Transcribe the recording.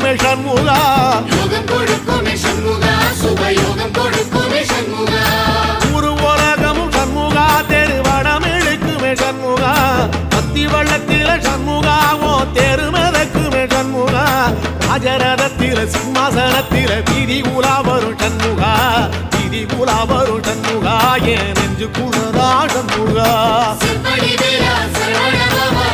கொடுக்குமே சண்முகா, யோகம் கொடுக்குமே சண்முகா, சுபயோகம் கொடுக்குமே சண்முகா. ஊரு உலகமும் சண்முகா, தெருவடம் இழுக்குமே சண்முகா, பத்தி வள்ளத்தில சண்முகாவோ தெருமதக்குமே சண்முகா, ராஜரதத்தில சிம்மாசனத்தில வீதி உலா வரும் சண்முகா, வீதி உலா வரும் சண்முகா, என் நெஞ்சு குளரா சண்முகா. செப்படி வேலா சரவண பவா